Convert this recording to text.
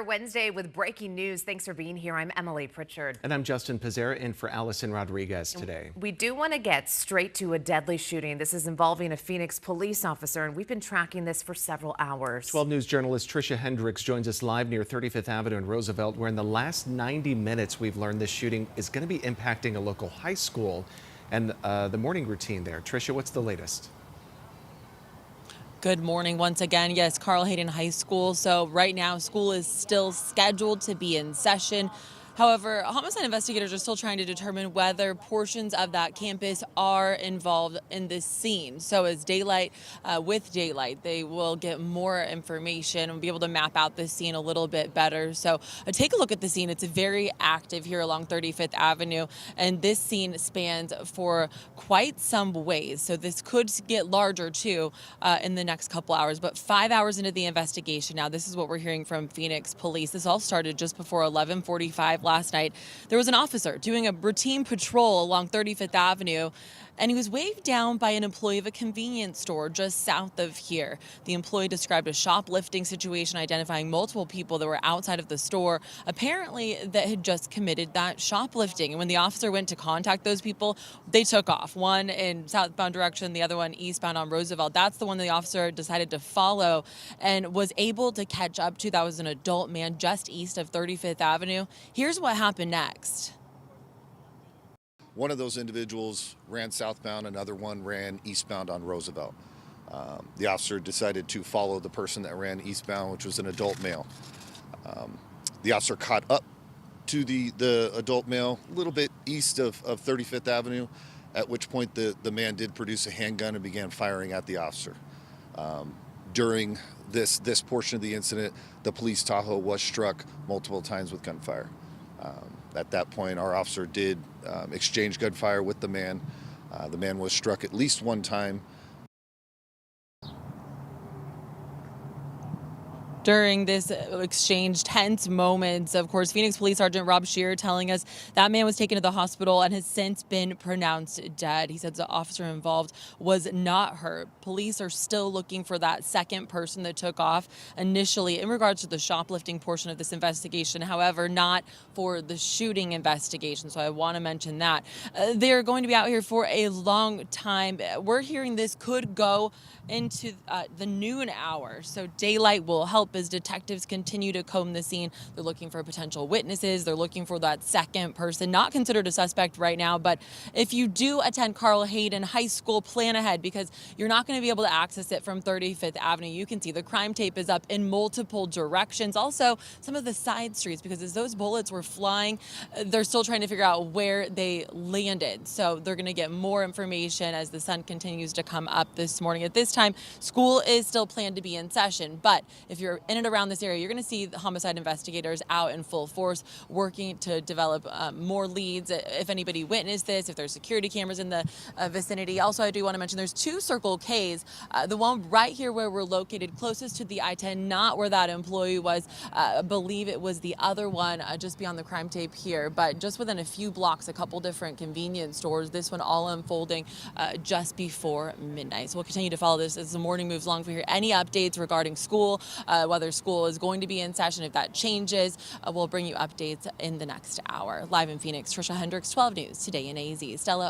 Wednesday with breaking news. Thanks for being here. I'm Emily Pritchard. And I'm Justin Pizzera in for Allison Rodriguez today. We do want to get straight to a deadly shooting. This is involving a Phoenix police officer, and we've been tracking this for several hours. 12 News journalist Tricia Hendricks joins us live near 35th Avenue and Roosevelt, where in the last 90 minutes we've learned this shooting is going to be impacting a local high school and the morning routine there. Tricia, what's the latest? Good morning once again. Yes, Carl Hayden High School. So right now school is still scheduled to be in session. However, homicide investigators are still trying to determine whether portions of that campus are involved in this scene. So as with daylight, they will get more information and be able to map out this scene a little bit better. So take a look at the scene. It's very active here along 35th Avenue, and this scene spans for quite some ways. So this could get larger too in the next couple hours. But 5 hours into the investigation now, this is what we're hearing from Phoenix police. This all started just before 11:45 last night. There was an officer doing a routine patrol along 35th Avenue, and he was waved down by an employee of a convenience store just south of here. The employee described a shoplifting situation, identifying multiple people that were outside of the store, apparently that had just committed that shoplifting. And when the officer went to contact those people, they took off. One in southbound direction, the other one eastbound on Roosevelt. That's the one the officer decided to follow and was able to catch up to. That was an adult man just east of 35th Avenue. Here's what happened next. One of those individuals ran southbound, another one ran eastbound on Roosevelt. The officer decided to follow the person that ran eastbound, which was an adult male. The officer caught up to the adult male a little bit east of 35th Avenue, at which point the man did produce a handgun and began firing at the officer. During this portion of the incident, the police Tahoe was struck multiple times with gunfire. At that point, our officer did exchange gunfire with the man. The man was struck at least one time. During this exchange, tense moments, of course, Phoenix Police Sergeant Rob Shearer telling us that man was taken to the hospital and has since been pronounced dead. He said the officer involved was not hurt. Police are still looking for that second person that took off initially in regards to the shoplifting portion of this investigation, however, not for the shooting investigation. So I want to mention that. They're going to be out here for a long time. We're hearing this could go into the noon hour, so daylight will help as detectives continue to comb the scene. They're looking for potential witnesses. They're looking for that second person, not considered a suspect right now. But if you do attend Carl Hayden High School, plan ahead, because you're not going to be able to access it from 35th Avenue. You can see the crime tape is up in multiple directions. Also, some of the side streets, because as those bullets were flying, they're still trying to figure out where they landed. So they're going to get more information as the sun continues to come up this morning. At this time, school is still planned to be in session, but if you're in and around this area, you're going to see the homicide investigators out in full force working to develop more leads. If anybody witnessed this, if there's security cameras in the vicinity. Also, I do want to mention there's two Circle Ks. The one right here where we're located closest to the I-10, not where that employee was. I believe it was the other one just beyond the crime tape here, but just within a few blocks, a couple different convenience stores. This one all unfolding just before midnight. So we'll continue to follow this as the morning moves along. If we hear any updates regarding school, whether school is going to be in session, if that changes, we'll bring you updates in the next hour. Live in Phoenix, Tricia Hendricks, 12 News Today in AZ. Stella.